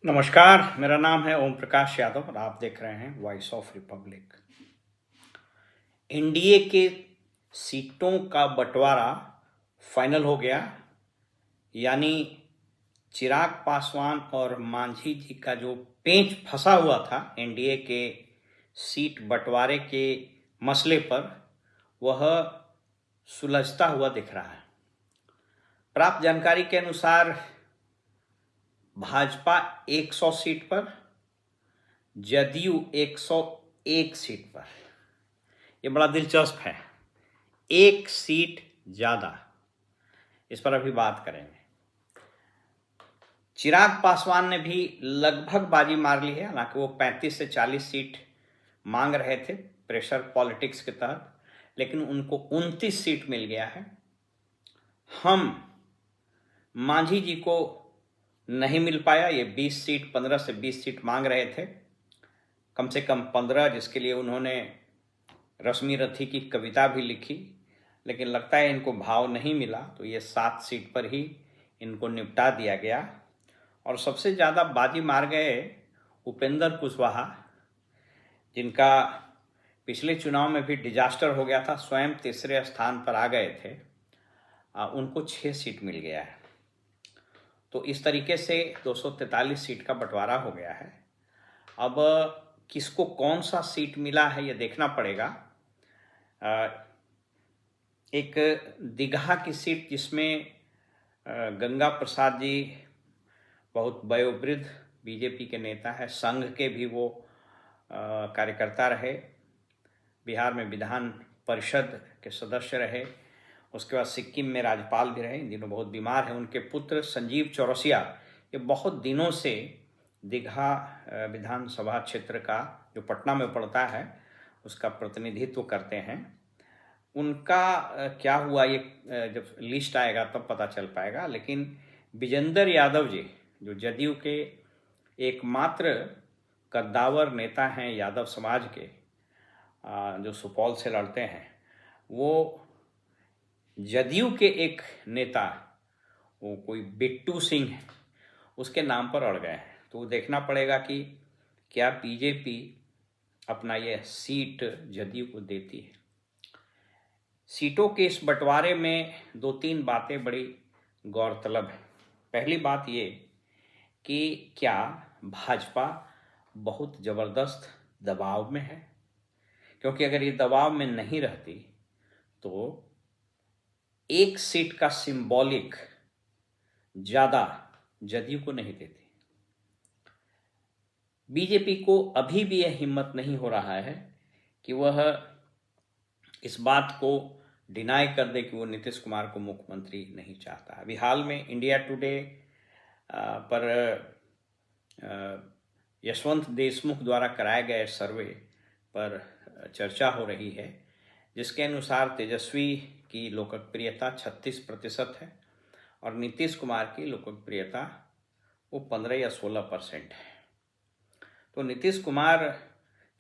नमस्कार, मेरा नाम है ओम प्रकाश यादव और आप देख रहे हैं वॉइस ऑफ रिपब्लिक। एनडीए के सीटों का बंटवारा फाइनल हो गया, यानी चिराग पासवान और मांझी जी का जो पेंच फंसा हुआ था एनडीए के सीट बंटवारे के मसले पर, वह सुलझता हुआ दिख रहा है। प्राप्त जानकारी के अनुसार भाजपा 100 सीट पर, जदयू 101 सीट पर। ये बड़ा दिलचस्प है, एक सीट ज्यादा। इस पर अभी बात करेंगे। चिराग पासवान ने भी लगभग बाजी मार ली है, हालांकि वो 35 से 40 सीट मांग रहे थे प्रेशर पॉलिटिक्स के तहत, लेकिन उनको 29 सीट मिल गया है। हम मांझी जी को नहीं मिल पाया, ये 20 सीट 15 से 20 सीट मांग रहे थे, कम से कम 15, जिसके लिए उन्होंने रश्मि रथी की कविता भी लिखी, लेकिन लगता है इनको भाव नहीं मिला, तो ये 7 सीट पर ही इनको निपटा दिया गया। और सबसे ज़्यादा बाजी मार गए उपेंद्र कुशवाहा, जिनका पिछले चुनाव में भी डिजास्टर हो गया था, स्वयं तीसरे स्थान पर आ गए थे। उनको 6 सीट मिल गया है। तो इस तरीके से 243 सीट का बंटवारा हो गया है। अब किसको कौन सा सीट मिला है ये देखना पड़ेगा। एक दीघा की सीट, जिसमें गंगा प्रसाद जी बहुत वयोवृद्ध बीजेपी के नेता है, संघ के भी वो कार्यकर्ता रहे, बिहार में विधान परिषद के सदस्य रहे, उसके बाद सिक्किम में राज्यपाल भी रहे, इन दिनों बहुत बीमार हैं। उनके पुत्र संजीव चौरसिया ये बहुत दिनों से दीघा विधानसभा क्षेत्र का, जो पटना में पड़ता है, उसका प्रतिनिधित्व करते हैं। उनका क्या हुआ ये जब लिस्ट आएगा तब पता चल पाएगा। लेकिन विजेंद्र यादव जी, जो जदयू के एकमात्र कद्दावर नेता हैं यादव समाज के, जो सुपौल से लड़ते हैं, वो जदयू के एक नेता, वो कोई बिट्टू सिंह है, उसके नाम पर अड़ गए हैं। तो देखना पड़ेगा कि क्या बीजेपी अपना यह सीट जदयू को देती है। सीटों के इस बंटवारे में 2-3 बातें बड़ी गौरतलब है। पहली बात ये कि क्या भाजपा बहुत ज़बरदस्त दबाव में है, क्योंकि अगर ये दबाव में नहीं रहती तो एक सीट का सिंबॉलिक ज़्यादा जदयू को नहीं देती। बीजेपी को अभी भी यह हिम्मत नहीं हो रहा है कि वह इस बात को डिनाई कर दे कि वो नीतीश कुमार को मुख्यमंत्री नहीं चाहता। अभी हाल में इंडिया टुडे पर यशवंत देशमुख द्वारा कराए गए सर्वे पर चर्चा हो रही है, जिसके अनुसार तेजस्वी की लोकप्रियता 36% है और नीतीश कुमार की लोकप्रियता वो 15 या 16% है। तो नीतीश कुमार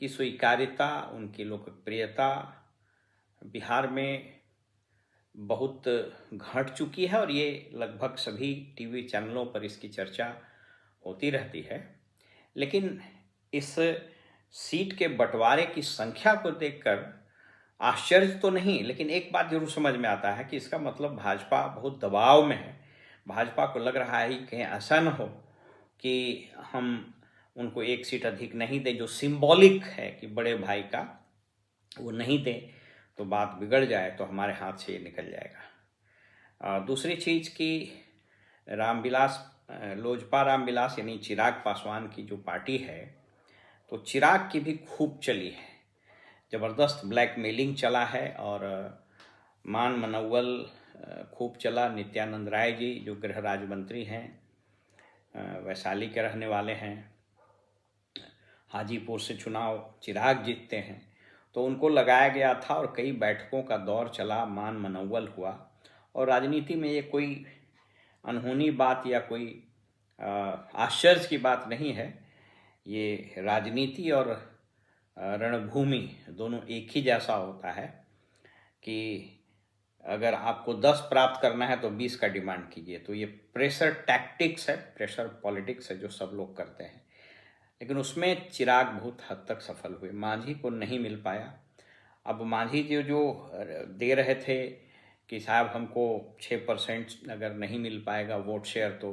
की स्वीकार्यता, उनकी लोकप्रियता बिहार में बहुत घट चुकी है और ये लगभग सभी टीवी चैनलों पर इसकी चर्चा होती रहती है। लेकिन इस सीट के बंटवारे की संख्या को देखकर आश्चर्य तो नहीं, लेकिन एक बात जरूर समझ में आता है कि इसका मतलब भाजपा बहुत दबाव में है। भाजपा को लग रहा है कि कहीं ऐसा न हो कि हम उनको एक सीट अधिक नहीं दें, जो सिंबॉलिक है कि बड़े भाई का, वो नहीं दें तो बात बिगड़ जाए, तो हमारे हाथ से ये निकल जाएगा। दूसरी चीज़ कि रामविलास लोजपा रामविलास यानी चिराग पासवान की जो पार्टी है, तो चिराग की भी खूब चली है, ज़बरदस्त ब्लैकमेलिंग चला है और मान मनौवल खूब चला। नित्यानंद राय जी जो गृह राज्य मंत्री हैं, वैशाली के रहने वाले हैं, हाजीपुर से चुनाव चिराग जीतते हैं, तो उनको लगाया गया था और कई बैठकों का दौर चला, मान मनौवल हुआ। और राजनीति में ये कोई अनहोनी बात या कोई आश्चर्य की बात नहीं है। ये राजनीति और रणभूमि दोनों एक ही जैसा होता है कि अगर आपको 10 प्राप्त करना है तो 20 का डिमांड कीजिए। तो ये प्रेशर टैक्टिक्स है, प्रेशर पॉलिटिक्स है जो सब लोग करते हैं। लेकिन उसमें चिराग बहुत हद तक सफल हुए, मांझी को नहीं मिल पाया। अब मांझी जो दे रहे थे कि साहब हमको 6% अगर नहीं मिल पाएगा वोट शेयर तो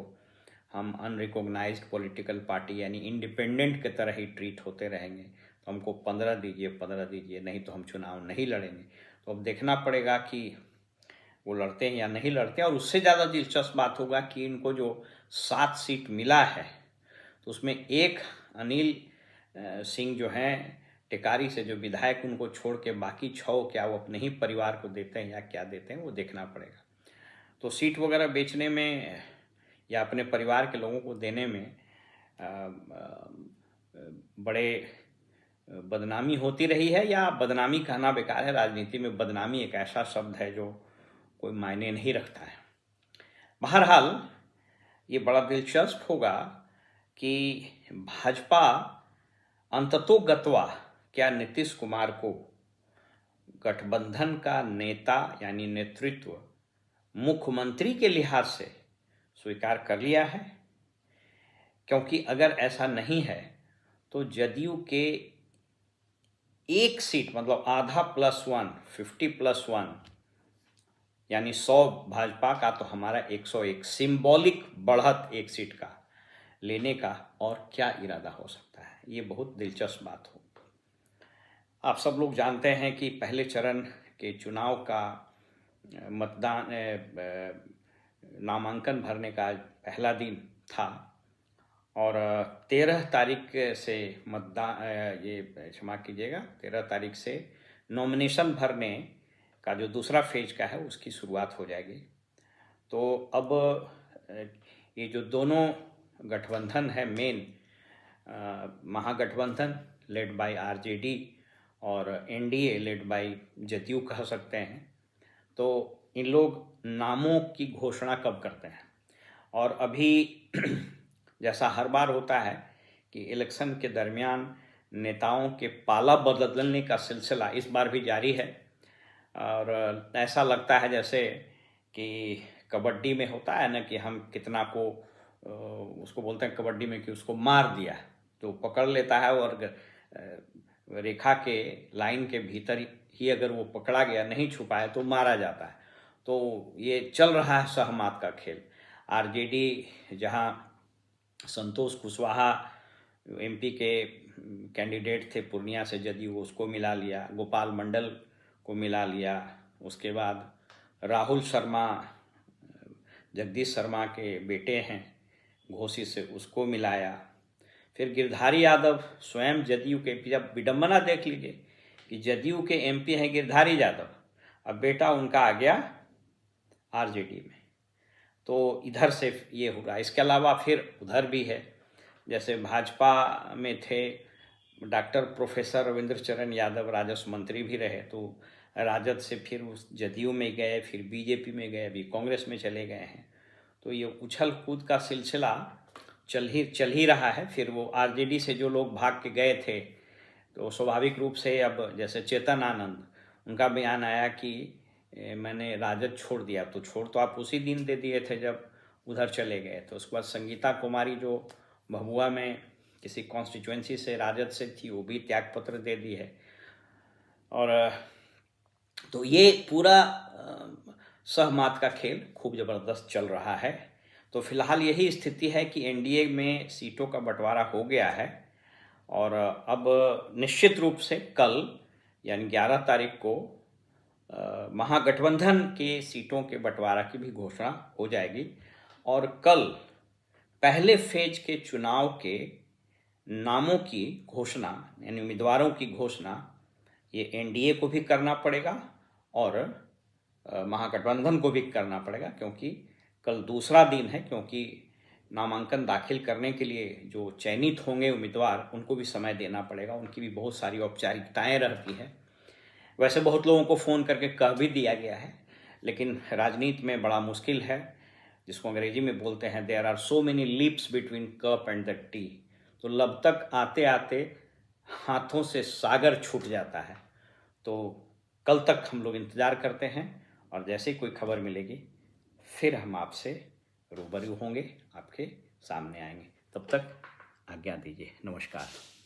हम अनरिकॉग्नाइज्ड पॉलिटिकल पार्टी यानी इंडिपेंडेंट की तरह ही ट्रीट होते रहेंगे, तो हमको 15 दीजिए, 15 दीजिए, नहीं तो हम चुनाव नहीं लड़ेंगे। तो अब देखना पड़ेगा कि वो लड़ते हैं या नहीं लड़ते हैं। और उससे ज़्यादा दिलचस्प बात होगा कि इनको जो 7 सीट मिला है तो उसमें एक अनिल सिंह जो हैं टेकारी से जो विधायक, उनको छोड़ के बाकी 6 क्या वो अपने ही परिवार को देते हैं या क्या देते हैं वो देखना पड़ेगा। तो सीट वगैरह बेचने में या अपने परिवार के लोगों को देने में बड़े बदनामी होती रही है, या बदनामी कहना बेकार है। राजनीति में बदनामी एक ऐसा शब्द है जो कोई मायने नहीं रखता है। बहरहाल ये बड़ा दिलचस्प होगा कि भाजपा अंततोगत्वा क्या नीतीश कुमार को गठबंधन का नेता यानी नेतृत्व मुख्यमंत्री के लिहाज से स्वीकार कर लिया है। क्योंकि अगर ऐसा नहीं है तो जदयू के एक सीट मतलब आधा +1 50+1 यानी 100 भाजपा का, तो हमारा 101 सिंबॉलिक बढ़त एक सीट का लेने का और क्या इरादा हो सकता है। ये बहुत दिलचस्प बात हो। आप सब लोग जानते हैं कि पहले चरण के चुनाव का मतदान नामांकन भरने का पहला दिन था और 13 तारीख से मतदान, ये क्षमा कीजिएगा, 13 तारीख से नॉमिनेशन भरने का जो दूसरा फेज का है उसकी शुरुआत हो जाएगी। तो अब ये जो दोनों गठबंधन है main, Mahagathbandhan led by RJD और एनडीए लेड बाय जदयू कह सकते हैं, तो इन लोग नामों की घोषणा कब करते हैं। और अभी जैसा हर बार होता है कि इलेक्शन के दरमियान नेताओं के पाला बदलने का सिलसिला इस बार भी जारी है। और ऐसा लगता है जैसे कि कबड्डी में होता है ना कि हम कितना को उसको बोलते हैं कबड्डी में कि उसको मार दिया तो पकड़ लेता है, और रेखा के लाइन के भीतर ही अगर वो पकड़ा गया, नहीं छुपाया, तो मारा जाता है। तो ये चल रहा है सहमत का खेल। आरजेडी जहां संतोष कुशवाहा एमपी के कैंडिडेट थे पूर्णिया से, जदयू उसको मिला लिया, गोपाल मंडल को मिला लिया, उसके बाद राहुल शर्मा जगदीश शर्मा के बेटे हैं घोसी से, उसको मिलाया, फिर गिरधारी यादव स्वयं जदयू के एमपी। जब विडंबना देख लीजिए कि जदयू के एमपी हैं गिरधारी यादव, अब बेटा उनका आ गया आरजेडी में। तो इधर से ये होगा। इसके अलावा फिर उधर भी है, जैसे भाजपा में थे डॉक्टर प्रोफेसर रविंद्र चरण यादव, राजस्व मंत्री भी रहे, तो राजद से फिर उस जदयू में गए, फिर बीजेपी में गए, अभी कांग्रेस में चले गए हैं। तो ये उछल कूद का सिलसिला चल ही रहा है। फिर वो आरजेडी से जो लोग भाग के गए थे तो स्वाभाविक रूप से अब जैसे चेतन आनंद, उनका बयान आया कि मैंने राजद छोड़ दिया। तो छोड़ तो आप उसी दिन दे दिए थे जब उधर चले गए। तो उसके बाद संगीता कुमारी जो भभुआ में किसी कॉन्स्टिट्यूएंसी से राजद से थी, वो भी त्यागपत्र दे दी है। और तो ये पूरा सहमत का खेल खूब ज़बरदस्त चल रहा है। तो फिलहाल यही स्थिति है कि एनडीए में सीटों का बंटवारा हो गया है और अब निश्चित रूप से कल यानी 11 तारीख को महागठबंधन के सीटों के बंटवारा की भी घोषणा हो जाएगी। और कल पहले फेज के चुनाव के नामों की घोषणा यानी उम्मीदवारों की घोषणा ये एनडीए को भी करना पड़ेगा और महागठबंधन को भी करना पड़ेगा, क्योंकि कल दूसरा दिन है। क्योंकि नामांकन दाखिल करने के लिए जो चयनित होंगे उम्मीदवार, उनको भी समय देना पड़ेगा, उनकी भी बहुत सारी औपचारिकताएं रहती हैं। वैसे बहुत लोगों को फ़ोन करके कह भी दिया गया है, लेकिन राजनीति में बड़ा मुश्किल है, जिसको अंग्रेजी में बोलते हैं there are so many leaps between cup and the tea. तो लब तक आते आते हाथों से सागर छूट जाता है। तो कल तक हम लोग इंतज़ार करते हैं और जैसे कोई खबर मिलेगी फिर हम आपसे रूबरू होंगे, आपके सामने आएंगे। तब तक आज्ञा दीजिए। नमस्कार।